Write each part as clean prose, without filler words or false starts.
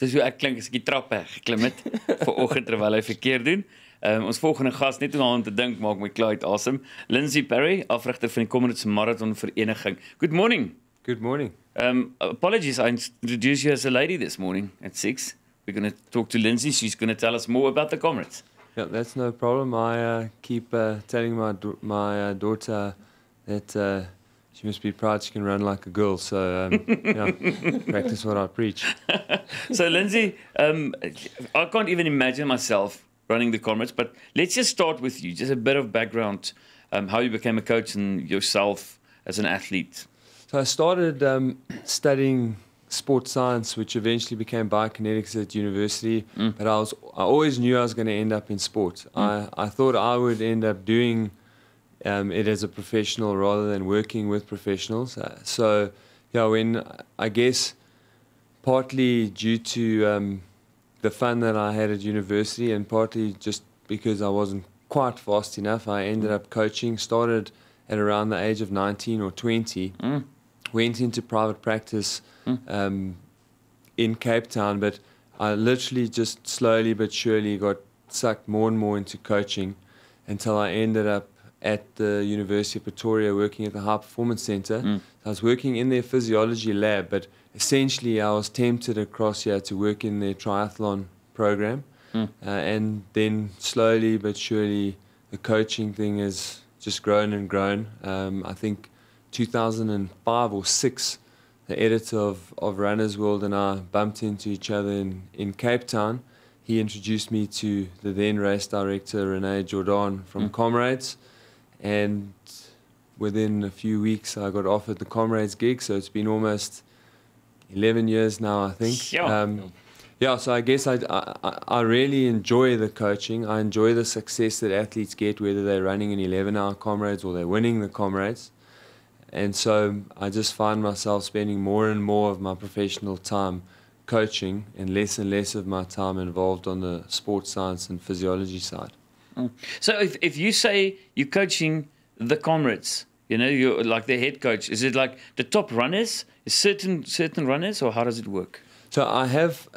dis hoe ek klink as ek die trappe geklim het vanoggend terwyl hy verkeer doen. Ons volgende gas, net om te dink, maak my klaar uit asem. Lindsey Parry, afrigter van die Comrades Marathon Vereniging. Good morning. Good morning. Apologies, I introduced you as a lady this morning at 6. We're going to talk to Lindsey. She's going to tell us more about the Comrades. Yeah, that's no problem. I keep telling my daughter that she must be proud she can run like a girl. So, yeah, practice what I preach. So, Lindsey, I can't even imagine myself running the Comrades, but let's just start with you. Just a bit of background, how you became a coach and yourself as an athlete. So I started studying sports science, which eventually became biokinetics at university. But I always knew I was going to end up in sport. I thought I would end up doing it as a professional rather than working with professionals. So, yeah, when I guess partly due to the fun that I had at university and partly just because I wasn't quite fast enough, I ended up coaching, started at around the age of 19 or 20. Went into private practice in Cape Town, but I literally just slowly but surely got sucked more and more into coaching until I ended up at the University of Pretoria working at the High Performance Centre. I was working in their physiology lab, but essentially I was tempted across here to work in their triathlon program. And then slowly but surely the coaching thing has just grown and grown. I think 2005 or 6, the editor of Runner's World and I bumped into each other in Cape Town. He introduced me to the then race director, Renee Jordan from Comrades. And within a few weeks, I got offered the Comrades gig. So it's been almost 11 years now, I think. Yeah, so I guess I really enjoy the coaching. I enjoy the success that athletes get, whether they're running an 11-hour Comrades or they're winning the Comrades. And so I just find myself spending more and more of my professional time coaching and less of my time involved on the sports science and physiology side. So if you say you're coaching the Comrades, you know, you're like the head coach, is it like the top runners, certain runners, or how does it work? So I have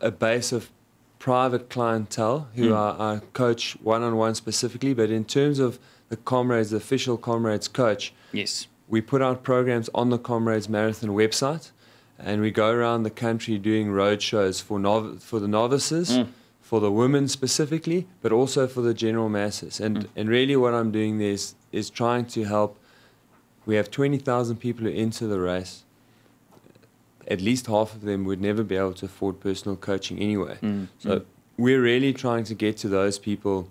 a base of private clientele who I coach one-on-one specifically, but in terms of the Comrades, the official Comrades coach, yes, we put out programs on the Comrades Marathon website, and we go around the country doing road shows for the novices, for the women specifically, but also for the general masses. And really what I'm doing there is trying to help. We have 20,000 people who enter the race. At least half of them would never be able to afford personal coaching anyway. So we're really trying to get to those people,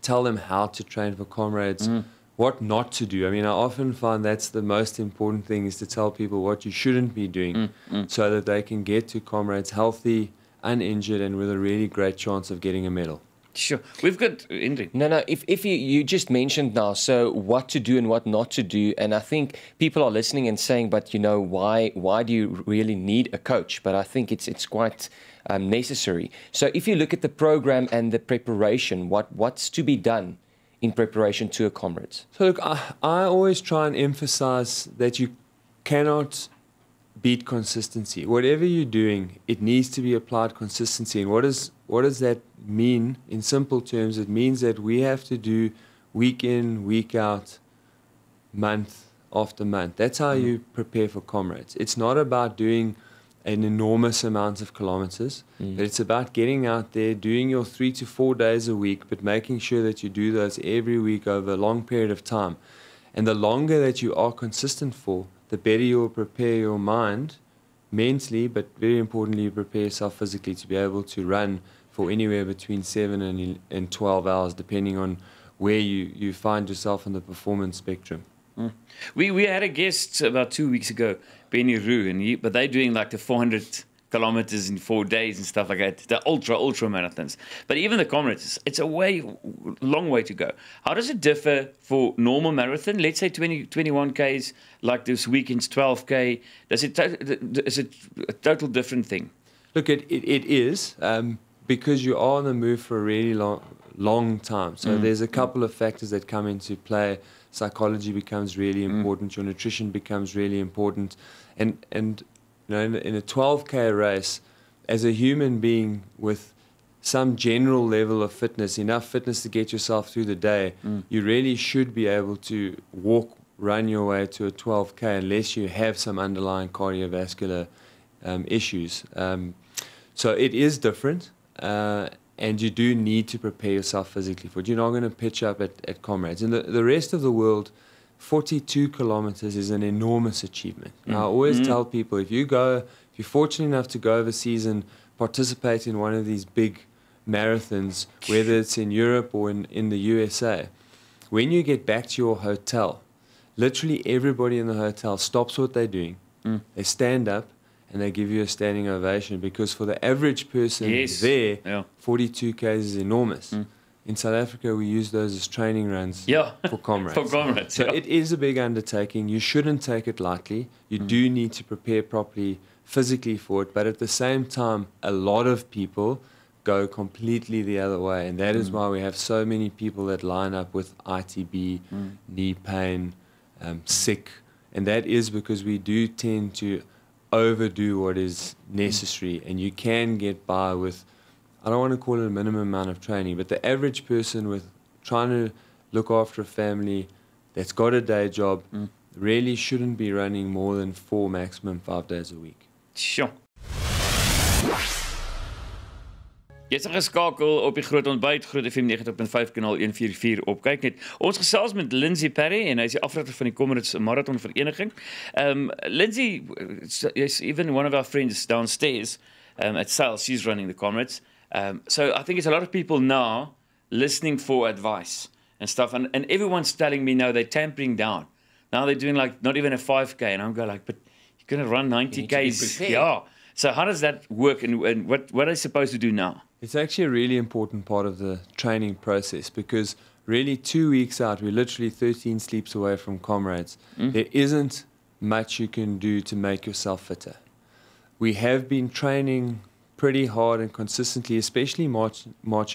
tell them how to train for Comrades, what not to do. I mean, I often find that's the most important thing, is to tell people what you shouldn't be doing so that they can get to Comrades healthy, uninjured, and with a really great chance of getting a medal. Sure. We've got Indri. No. If you just mentioned now, so what to do and what not to do, and I think people are listening and saying, but you know, why do you really need a coach? But I think it's quite necessary. So if you look at the program and the preparation, what's to be done in preparation to a Comrades? So look, I always try and emphasize that you cannot beat consistency. Whatever you're doing, it needs to be applied consistency. And what does that mean in simple terms? It means that we have to do week in, week out, month after month. That's how you prepare for Comrades. It's not about doing an enormous amount of kilometers, but it's about getting out there, doing your 3 to 4 days a week, but making sure that you do those every week over a long period of time. And the longer that you are consistent for, the better you will prepare your mind mentally, but very importantly, you prepare yourself physically to be able to run for anywhere between 7 and 12 hours, depending on where you find yourself on the performance spectrum. We had a guest about 2 weeks ago, Benny Roo, but they're doing like the 400 kilometers in 4 days and stuff like that, the ultra marathons. But even the Comrades, it's a long way to go. How does it differ for normal marathon? Let's say 21 Ks, like this weekend's 12K. Is it a total different thing? Look, it is, because you are on the move for a really long time. So there's a couple of factors that come into play. Psychology becomes really important. Your nutrition becomes really important. And you know, in a 12K race, as a human being with some general level of fitness, enough fitness to get yourself through the day, you really should be able to run your way to a 12K unless you have some underlying cardiovascular issues. So it is different, and you do need to prepare yourself physically for it. You're not going to pitch up at Comrades. And the rest of the world, 42 kilometers is an enormous achievement. Now, I always tell people, if you're fortunate enough to go overseas and participate in one of these big marathons, whether it's in Europe or in the USA, when you get back to your hotel, literally everybody in the hotel stops what they're doing. They stand up and they give you a standing ovation, because for the average person there, 42 k's is enormous. In South Africa, we use those as training runs for Comrades. For Comrades, so it is a big undertaking. You shouldn't take it lightly. You do need to prepare properly physically for it, but at the same time, a lot of people go completely the other way, and that is why we have so many people that line up with ITB, knee pain, sick, and that is because we do tend to overdo what is necessary, and you can get by with, I don't want to call it a minimum amount of training, but the average person with trying to look after a family that's got a day job really shouldn't be running more than 4, maximum 5 days a week. Sure. Jy is geskakel op die Groot Ontbyt, Groot FM 90.5 kanaal 144 op kyk net. Ons gesels met Lindsey Parry en hy is die afrigter van die Comrades Marathon Vereniging. Lindsey is even one of our friends downstairs at Sale. She's running the Comrades. So I think it's a lot of people now listening for advice and stuff, and everyone's telling me now they're tampering down. Now they're doing like not even a 5K, and I'm going like, but you're going to run 90 Ks. Yeah. So how does that work, and what are they supposed to do now? It's actually a really important part of the training process, because really 2 weeks out, we're literally 13 sleeps away from Comrades. There isn't much you can do to make yourself fitter. We have been training pretty hard and consistently, especially March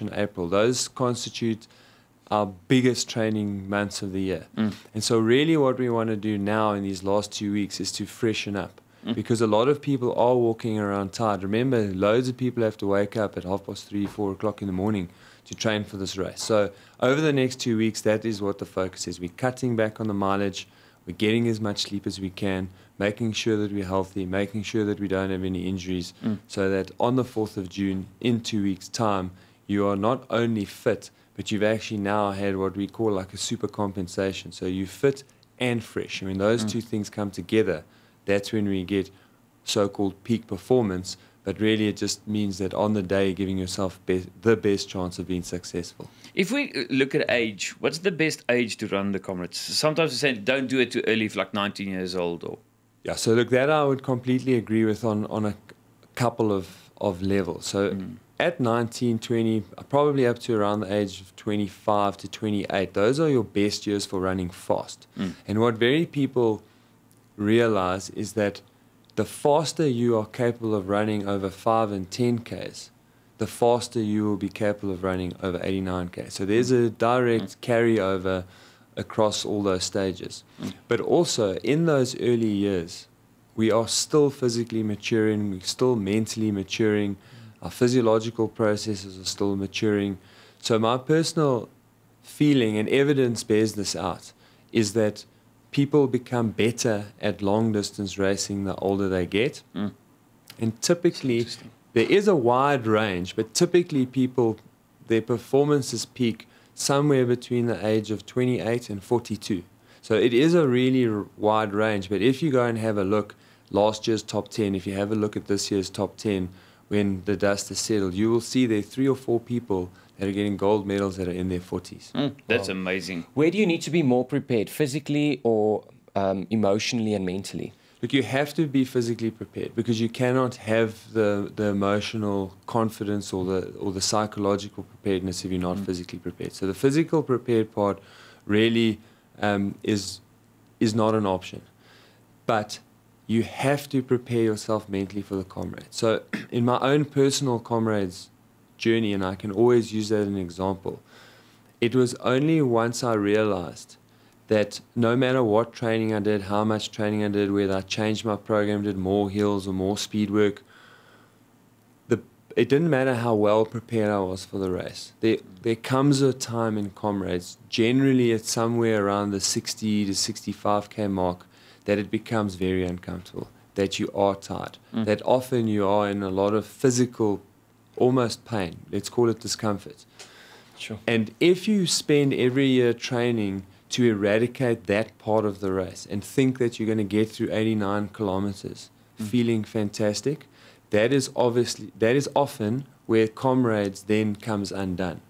and April. Those constitute our biggest training months of the year. And so really what we want to do now in these last 2 weeks is to freshen up. Because a lot of people are walking around tired. Remember, loads of people have to wake up at 3:30, 4 o'clock in the morning to train for this race. So over the next 2 weeks, that is what the focus is. We're cutting back on the mileage. We're getting as much sleep as we can, making sure that we're healthy, making sure that we don't have any injuries, so that on the 4th of June, in 2 weeks' time, you are not only fit, but you've actually now had what we call like a super compensation. So you're fit and fresh. I mean, those two things come together. That's when we get so-called peak performance, but really it just means that on the day you're giving yourself the best chance of being successful. If we look at age, what's the best age to run the Comrades? Sometimes we say don't do it too early, if like 19 years old. Or yeah, so look, that I would completely agree with on a couple of levels. So at 19, 20, probably up to around the age of 25 to 28, those are your best years for running fast. And what very people realize is that the faster you are capable of running over 5 and 10 Ks, the faster you will be capable of running over 89 Ks. So there's a direct carryover across all those stages. But also in those early years, we are still physically maturing, we're still mentally maturing, our physiological processes are still maturing. So my personal feeling, and evidence bears this out, is that people become better at long-distance racing the older they get. And typically, there is a wide range, but typically people, their performances peak somewhere between the age of 28 and 42. So it is a really wide range, but if you go and have a look, last year's top 10, if you have a look at this year's top 10, when the dust has settled, you will see there are 3 or 4 people that are getting gold medals that are in their 40s. That's amazing. Where do you need to be more prepared, physically or emotionally and mentally? Look, you have to be physically prepared, because you cannot have the emotional confidence or the psychological preparedness if you're not physically prepared. So the physical prepared part really is not an option. But you have to prepare yourself mentally for the Comrades. So in my own personal Comrades journey, and I can always use that as an example, it was only once I realized that no matter what training I did, how much training I did, whether I changed my program, did more hills or more speed work, it didn't matter how well prepared I was for the race. There comes a time in Comrades, generally it's somewhere around the 60 to 65k mark, that it becomes very uncomfortable, that you are tired, that often you are in a lot of physical, almost pain. Let's call it discomfort. Sure. And if you spend every year training to eradicate that part of the race and think that you're going to get through 89 kilometers feeling fantastic, that is often where Comrades then comes undone.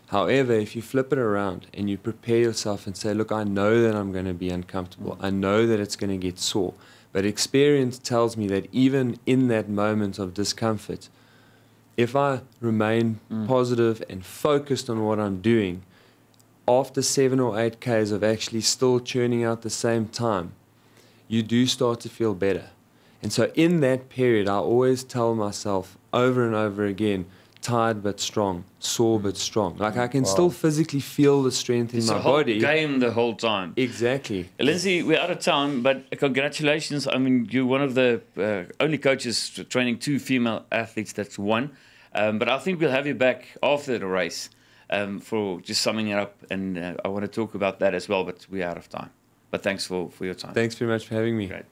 However, if you flip it around and you prepare yourself and say, look, I know that I'm going to be uncomfortable. I know that it's going to get sore. But experience tells me that even in that moment of discomfort, if I remain positive and focused on what I'm doing, after 7 or 8 Ks of actually still churning out the same time, you do start to feel better. And so in that period, I always tell myself over and over again, tired but strong, sore but strong. Like I can still physically feel the strength in my body. It's a whole game the whole time. Exactly. Lindsey, we're out of time, but congratulations. I mean, you're one of the only coaches training 2 female athletes that's won. But I think we'll have you back after the race for just summing it up. And I want to talk about that as well, but we're out of time. But thanks for your time. Thanks very much for having me. Great.